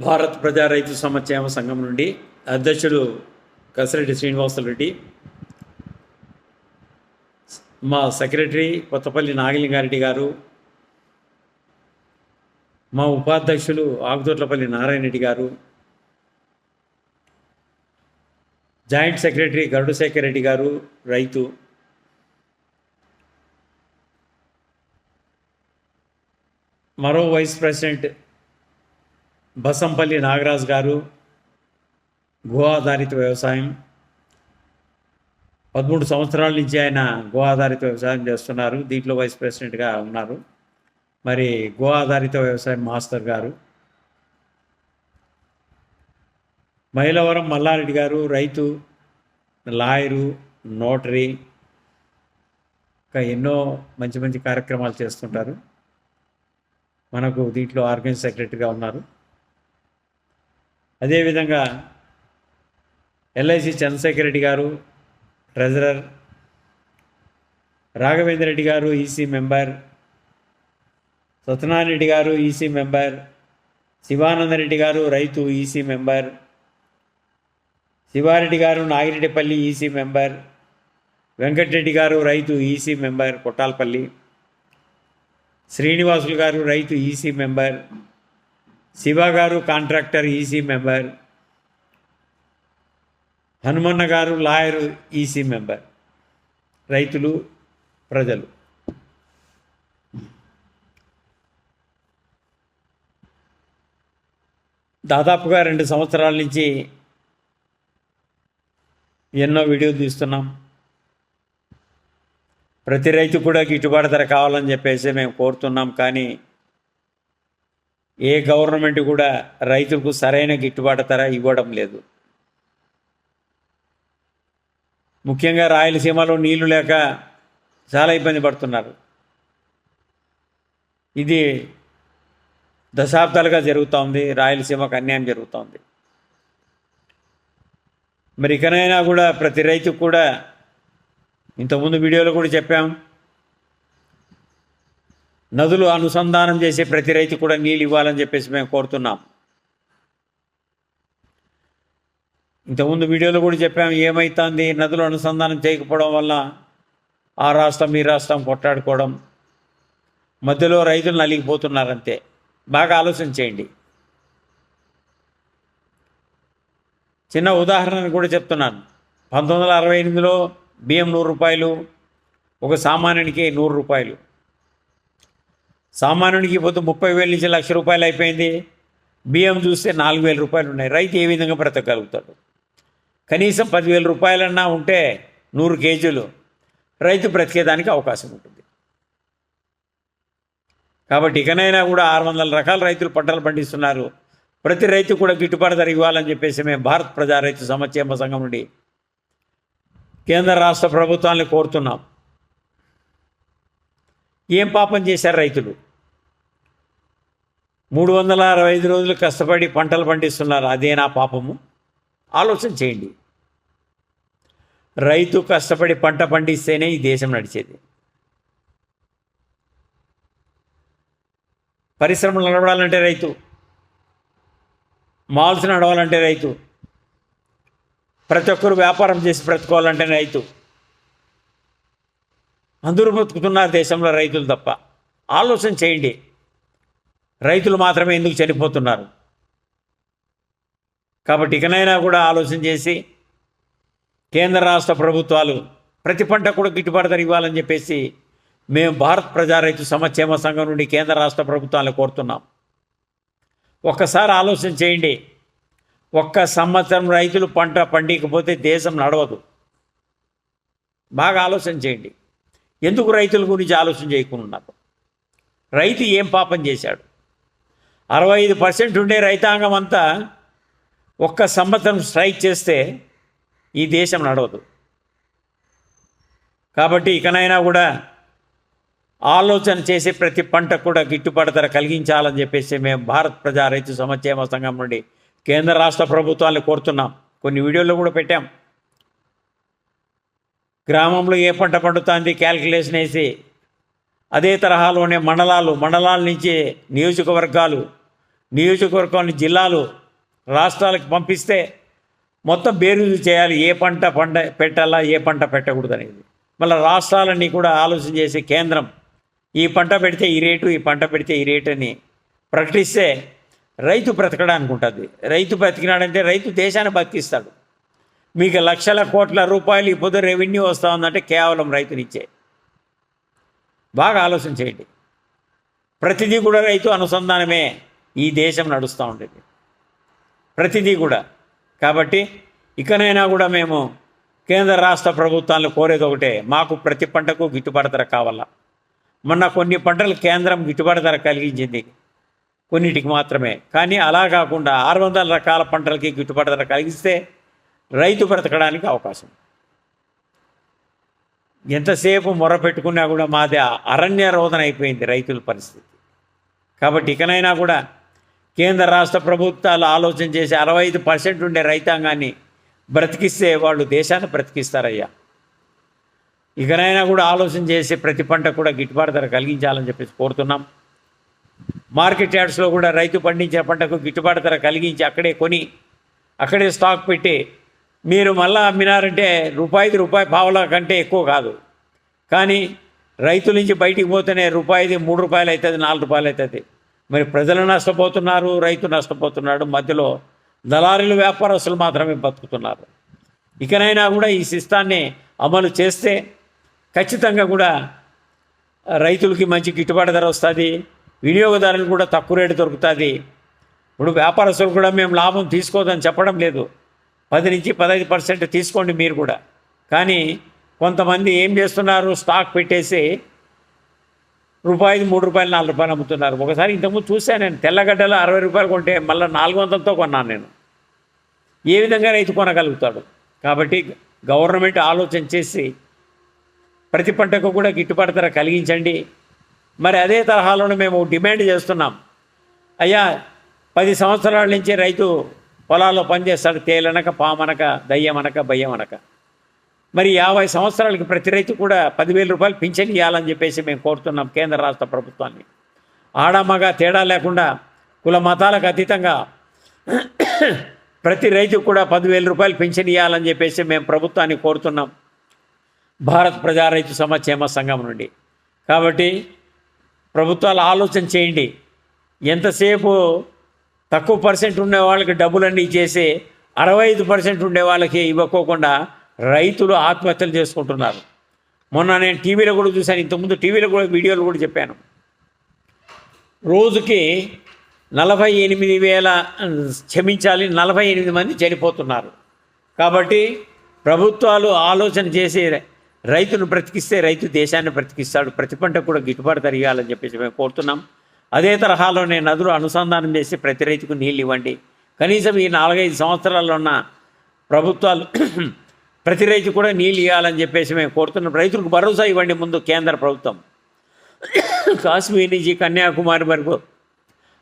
భారత్ ప్రజా రైతు సంక్షేమ సంఘం నుండి అధ్యక్షుడు కసిరెడ్డి శ్రీనివాసులరెడ్డి, మా సెక్రటరీ కొత్తపల్లి నాగలింగారెడ్డి గారు, మా ఉపాధ్యక్షులు ఆకుదొట్లపల్లి నారాయణ రెడ్డి గారు, జాయింట్ సెక్రటరీ గరుడు శేఖర్ రెడ్డి గారు రైతు, మరో వైస్ ప్రెసిడెంట్ బసంపల్లి నాగరాజ్ గారు, గో ఆధారిత వ్యవసాయం 13 సంవత్సరాల నుంచి ఆయన గో ఆధారిత వ్యవసాయం చేస్తున్నారు. దీంట్లో వైస్ ప్రెసిడెంట్గా ఉన్నారు. మరి గో ఆధారిత వ్యవసాయం మాస్టర్ గారు, మైలవరం మల్లారెడ్డి గారు రైతు, లాయరు, నోటరీ, ఇంకా ఎన్నో మంచి మంచి కార్యక్రమాలు చేస్తుంటారు. మనకు దీంట్లో ఆర్గనైజ్ సెక్రటరీగా ఉన్నారు. అదేవిధంగా ఎల్ఐసి చంద్రశేఖర్ రెడ్డి గారు ట్రెజరర్, రాఘవేంద్ర రెడ్డి గారు ఈసీ మెంబర్, సత్యనారాయణ రెడ్డి గారు ఈసీ మెంబర్, శివానందరెడ్డి గారు రైతు ఈసీ మెంబర్, శివారెడ్డి గారు నాగిరెడ్డిపల్లి ఈసీ మెంబర్, వెంకటరెడ్డి గారు రైతు ఈసీ మెంబర్ కొట్టాలపల్లి, శ్రీనివాసులు గారు రైతు ఈసీ మెంబర్, శివ గారు కాంట్రాక్టర్ ఈసీ మెంబర్, హనుమన్న గారు లాయరు ఈసీ మెంబర్. రైతులు, ప్రజలు దాదాపుగా 2 సంవత్సరాల నుంచి ఎన్నో వీడియోలు తీస్తున్నాం. ప్రతి రైతు కూడా గిట్టుబాటు ధర కావాలని చెప్పేసి మేము కోరుతున్నాం. కానీ ఏ గవర్నమెంట్ కూడా రైతులకు సరైన గిట్టుబాటు ధర ఇవ్వడం లేదు. ముఖ్యంగా రాయలసీమలో నీళ్లు లేక చాలా ఇబ్బంది పడుతున్నారు. ఇది దశాబ్దాలుగా జరుగుతోంది. రాయలసీమకు అన్యాయం జరుగుతోంది. మరి ఇకనైనా కూడా ప్రతి రైతుకు కూడా, ఇంతకుముందు వీడియోలో కూడా చెప్పాం, నదులు అనుసంధానం చేసే ప్రతి రైతు కూడా నీళ్ళు ఇవ్వాలని చెప్పేసి మేము కోరుతున్నాం. ఇంతకుముందు వీడియోలో కూడా చెప్పాం, ఏమవుతుంది నదులు అనుసంధానం చేయకపోవడం వల్ల ఆ రాష్ట్రం ఈ రాష్ట్రం కొట్టాడుకోవడం, మధ్యలో రైతులు నలిగిపోతున్నారంతే. బాగా ఆలోచన చేయండి. చిన్న ఉదాహరణ కూడా చెప్తున్నాను. 1968లో బియ్యం 100 రూపాయలు, ఒక సామాన్యునికి 100 రూపాయలు. సామాన్యునికి పొద్దు 30,000 నుంచి 1,00,000 రూపాయలు అయిపోయింది. బియ్యం చూస్తే 4,000 రూపాయలు ఉన్నాయి. రైతు ఏ విధంగా బ్రతకగలుగుతాడు? కనీసం 10,000 రూపాయలన్నా ఉంటే 100 కేజీలు రైతు బ్రతికేదానికి అవకాశం ఉంటుంది. కాబట్టి ఇకనైనా కూడా 600 రకాల రైతులు పంటలు పండిస్తున్నారు. ప్రతి రైతు కూడా గిట్టుబాటు ధర ఇవ్వాలని చెప్పేసి మేము భారత్ ప్రజా రైతు సంక్షేమ సంఘం నుండి కేంద్ర రాష్ట్ర ప్రభుత్వాన్ని కోరుతున్నాం. ఏం పాపం చేశారు రైతులు? 365 రోజులు కష్టపడి పంటలు పండిస్తున్నారు. అదేనా పాపము? ఆలోచన చేయండి. రైతు కష్టపడి పంట పండిస్తేనే ఈ దేశం నడిచేది. పరిశ్రమలు నడవాలంటే రైతు, మాల్స్ నడవాలంటే రైతు, ప్రతి ఒక్కరు వ్యాపారం చేసి బ్రతుకోవాలంటే రైతు. అందరూ బ్రతుకుతున్నారు దేశంలో రైతులు తప్ప. ఆలోచన చేయండి. రైతులు మాత్రమే ఎందుకు చనిపోతున్నారు? కాబట్టి ఇకనైనా కూడా ఆలోచన చేసి కేంద్ర రాష్ట్ర ప్రభుత్వాలు ప్రతి పంట కూడా గిట్టుబాటు ధర ఇవ్వాలని చెప్పేసి మేము భారత్ ప్రజా రైతు సంక్షేమ సంఘం నుండి కేంద్ర రాష్ట్ర ప్రభుత్వాలను కోరుతున్నాం. ఒక్కసారి ఆలోచన చేయండి. ఒక్క సంవత్సరం రైతులు పంట పండికపోతే దేశం నడవదు. బాగా ఆలోచన చేయండి. ఎందుకు రైతుల గురించి ఆలోచన చేయకుండా? రైతు ఏం పాపం చేశాడు? 65% ఉండే రైతాంగం అంతా ఒక్క సంవత్సరం స్ట్రైక్ చేస్తే ఈ దేశం నడవదు. కాబట్టి ఇకనైనా కూడా ఆలోచన చేసి ప్రతి పంట కూడా గిట్టుబాటు ధర కలిగించాలని చెప్పేసి మేము భారత్ ప్రజా రైతు సంక్షేమ సంఘం నుండి కేంద్ర రాష్ట్ర ప్రభుత్వాలను కోరుతున్నాం. కొన్ని వీడియోల్లో కూడా పెట్టాం. గ్రామంలో ఏ పంట పండుతుంది క్యాల్కులేషన్ వేసి అదే తరహాలోనే మండలాల నుంచి నియోజకవర్గాలు నియోజకవర్గాన్ని జిల్లాలు రాష్ట్రాలకు పంపిస్తే మొత్తం బేరీజు చేయాలి, ఏ పంట పెట్టాలా, ఏ పంట పెట్టకూడదు అనేది. మళ్ళీ రాష్ట్రాలన్నీ కూడా ఆలోచన చేసి కేంద్రం ఈ పంట పెడితే ఈ రేటు, ఈ పంట పెడితే ఈ రేటు అని ప్రకటిస్తే రైతు బ్రతకడానికి ఉంటుంది. రైతు బ్రతికినాడంటే రైతు దేశాన్ని బతికిస్తాడు. మీకు లక్షల కోట్ల రూపాయలు ఇప్పుడు రెవెన్యూ వస్తూ ఉందంటే కేవలం రైతునిచ్చే. బాగా ఆలోచన చేయండి. ప్రతిదీ కూడా రైతు అనుసంధానమే ఈ దేశం నడుస్తూ ఉండేది, ప్రతిదీ కూడా. కాబట్టి ఇకనైనా కూడా మేము కేంద్ర రాష్ట్ర ప్రభుత్వాలను కోరేది ఒకటే, మాకు ప్రతి పంటకు గిట్టుబాటు ధర కావాలా. మొన్న కొన్ని పంటలు కేంద్రం గిట్టుబాటు ధర కలిగించింది, కొన్నిటికి మాత్రమే. కానీ అలా కాకుండా 600 రకాల పంటలకి గిట్టుబాటు ధర కలిగిస్తే రైతు బ్రతకడానికి అవకాశం. ఎంతసేపు మొరపెట్టుకున్నా కూడా మాది అరణ్య రోదన అయిపోయింది రైతుల పరిస్థితి. కాబట్టి ఇకనైనా కూడా కేంద్ర రాష్ట్ర ప్రభుత్వాలు ఆలోచన చేసి 65% ఉండే రైతాంగాన్ని బ్రతికిస్తే వాళ్ళు దేశాన్ని బ్రతికిస్తారయ్యా. ఇకనైనా కూడా ఆలోచన చేసి ప్రతి పంట కూడా గిట్టుబాటు ధర కలిగించాలని చెప్పేసి కోరుతున్నాం. మార్కెట్ యార్డ్స్లో కూడా రైతు పండించిన పంటకు గిట్టుబాటు ధర కలిగించి అక్కడే కొని అక్కడే స్టాక్ పెట్టి మీరు మళ్ళీ అమ్మినారంటే రూపాయిది రూపాయి పావలా కంటే ఎక్కువ కాదు. కానీ రైతుల నుంచి బయటికి పోతేనే రూపాయిది 3 రూపాయలు అవుతుంది, 4 రూపాయలు అవుతుంది. మరి ప్రజలు నష్టపోతున్నారు, రైతు నష్టపోతున్నాడు, మధ్యలో దళారీలు వ్యాపారస్తులు మాత్రమే బతుకుతున్నారు. ఇకనైనా కూడా ఈ సిస్టాన్ని అమలు చేస్తే ఖచ్చితంగా కూడా రైతులకి మంచి గిట్టుబాటు ధర వస్తుంది, వినియోగదారులకు కూడా తక్కువ రేటు దొరుకుతుంది. ఇప్పుడు వ్యాపారస్తులు కూడా మేము లాభం తీసుకోదని చెప్పడం లేదు, 10 నుంచి 15% తీసుకోండి మీరు కూడా. కానీ కొంతమంది ఏం చేస్తున్నారు, స్టాక్ పెట్టేసి రూపాయిది 3 రూపాయలు 4 రూపాయలు అమ్ముతున్నారు. ఒకసారి ఇంతకుముందు చూశాను నేను, తెల్లగడ్డలు 60 రూపాయలు కొంటే మళ్ళీ 400తో కొన్నాను నేను. ఏ విధంగా రైతు కొనగలుగుతాడు? కాబట్టి గవర్నమెంట్ ఆలోచన చేసి ప్రతి పంటకు కూడా గిట్టుబాటు ధర కలిగించండి. మరి అదే తరహాలోనే మేము డిమాండ్ చేస్తున్నాం. అయ్యా 10 సంవత్సరాల నుంచి రైతు పొలాల్లో పనిచేస్తాడు, తేలనక పామనక దయ్యమనక భయ్యమనక. మరి 50 సంవత్సరాలకి ప్రతి రైతు కూడా 10,000 రూపాయలు పింఛన్ ఇవ్వాలని చెప్పేసి మేము కోరుతున్నాం కేంద్ర రాష్ట్ర ప్రభుత్వాన్ని. ఆడమగ తేడా లేకుండా కుల మతాలకు అతీతంగా ప్రతి రైతుకు కూడా 10,000 రూపాయలు పింఛన్ ఇవ్వాలని చెప్పేసి మేము ప్రభుత్వాన్ని కోరుతున్నాం భారత్ ప్రజా రైతు సంక్షేమ సంఘం నుండి. కాబట్టి ప్రభుత్వాలు ఆలోచన చేయండి. ఎంతసేపు తక్కువ పర్సెంట్ ఉండే వాళ్ళకి డబ్బులన్నీ ఇచ్చేసి 65% ఉండే వాళ్ళకి ఇవ్వకోకుండా రైతులు ఆత్మహత్యలు చేసుకుంటున్నారు. మొన్న నేను టీవీలో కూడా చూశాను, ఇంతకుముందు టీవీలో కూడా వీడియోలు కూడా చెప్పాను. రోజుకి 48 మంది చనిపోతున్నారు. కాబట్టి ప్రభుత్వాలు ఆలోచన చేసి రైతును బ్రతికిస్తే రైతు దేశాన్ని బ్రతికిస్తాడు, ప్రతి పంట కూడా గిట్టుబాటు ధర ఇవ్వాలని చెప్పేసి మేము కోరుతున్నాం. అదే తరహాలోనే నదులు అనుసంధానం చేసి ప్రతి రైతుకు నీళ్ళు ఇవ్వండి. కనీసం ఈ 4-5 సంవత్సరాల్లో ఉన్న ప్రభుత్వాలు ప్రతి రైతు కూడా నీళ్ళు ఇవ్వాలని చెప్పేసి మేము కోరుతున్నాం. రైతులకు భరోసా ఇవ్వండి ముందు కేంద్ర ప్రభుత్వం. కాశ్మీర్ నుంచి కన్యాకుమారి వరకు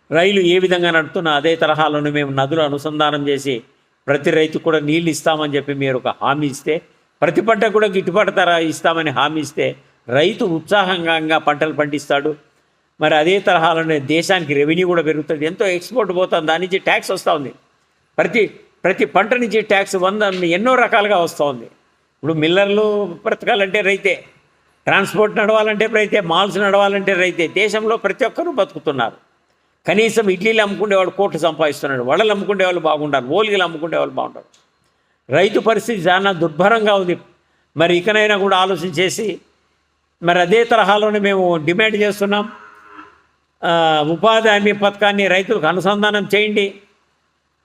రైలు ఏ విధంగా నడుపుతున్నా అదే తరహాలోనే మేము నదులు అనుసంధానం చేసి ప్రతి రైతు కూడా నీళ్ళు ఇస్తామని చెప్పి మీరు ఒక హామీ ఇస్తే, ప్రతి పంట కూడా గిట్టుబాటు ధర ఇస్తామని హామీ ఇస్తే రైతు ఉత్సాహంగా పంటలు పండిస్తాడు. మరి అదే తరహాలోనే దేశానికి రెవెన్యూ కూడా పెరుగుతుంది, ఎంతో ఎక్స్పోర్ట్ పోతుంది, దాని నుంచి ట్యాక్స్ వస్తూ ఉంది. ప్రతి పంట నుంచి ట్యాక్స్ ఎన్నో రకాలుగా వస్తూ ఉంది. ఇప్పుడు మిల్లర్లు బ్రతకాలంటే రైతే, ట్రాన్స్పోర్ట్ నడవాలంటే రైతే, మాల్స్ నడవాలంటే రైతే. దేశంలో ప్రతి ఒక్కరూ బతుకుతున్నారు. కనీసం ఇడ్లీలు అమ్ముకునేవాడు కోట్లు సంపాదిస్తున్నాడు, వడలు అమ్ముకునే వాళ్ళు బాగుంటారు, ఓలిగలు అమ్ముకునే వాళ్ళు బాగుంటారు. రైతు పరిస్థితి చాలా దుర్భరంగా ఉంది. మరి ఇకనైనా కూడా ఆలోచన చేసి మరి అదే తరహాలోనే మేము డిమాండ్ చేస్తున్నాం, ఉపాధి హామీ పథకాన్ని రైతులకు అనుసంధానం చేయండి.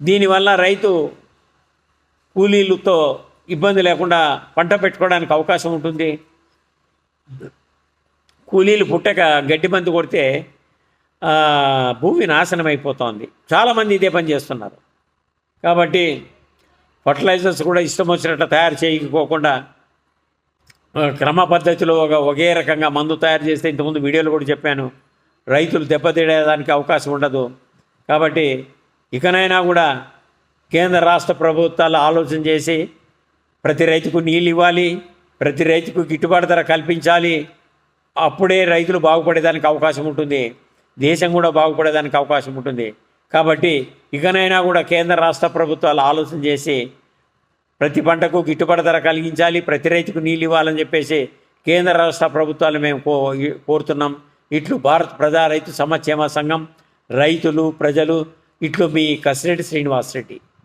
దీనివల్ల రైతు కూలీలతో ఇబ్బంది లేకుండా పంట పెట్టుకోవడానికి అవకాశం ఉంటుంది. కూలీలు పుట్టక గడ్డి మందు కొడితే భూమి నాశనం అయిపోతుంది. చాలామంది ఇదే పని చేస్తున్నారు. కాబట్టి ఫర్టిలైజర్స్ కూడా ఇష్టం వచ్చినట్లు తయారు చేయకపోకుండా క్రమ పద్ధతిలో ఒకే రకంగా మందు తయారు చేస్తే, ఇంతకుముందు వీడియోలో కూడా చెప్పాను, రైతులు దెబ్బతీయడానికి అవకాశం ఉండదు. కాబట్టి ఇకనైనా కూడా కేంద్ర రాష్ట్ర ప్రభుత్వాలు ఆలోచన చేసి ప్రతి రైతుకు నీళ్ళు ఇవ్వాలి, ప్రతి రైతుకు గిట్టుబాటు ధర కల్పించాలి. అప్పుడే రైతులు బాగుపడేదానికి అవకాశం ఉంటుంది, దేశం కూడా బాగుపడేదానికి అవకాశం ఉంటుంది. కాబట్టి ఇకనైనా కూడా కేంద్ర రాష్ట్ర ప్రభుత్వాలు ఆలోచన చేసి ప్రతి పంటకు గిట్టుబాటు ధర కలిగించాలి, ప్రతి రైతుకు నీళ్ళు ఇవ్వాలని చెప్పేసి కేంద్ర రాష్ట్ర ప్రభుత్వాలు మేము కోరుతున్నాం. ఇట్లు భారత్ ప్రజా రైతు సంక్షేమ సంఘం, రైతులు, ప్రజలు, ఇట్లు మీ కసిరెడ్డి శ్రీనివాస్ రెడ్డి.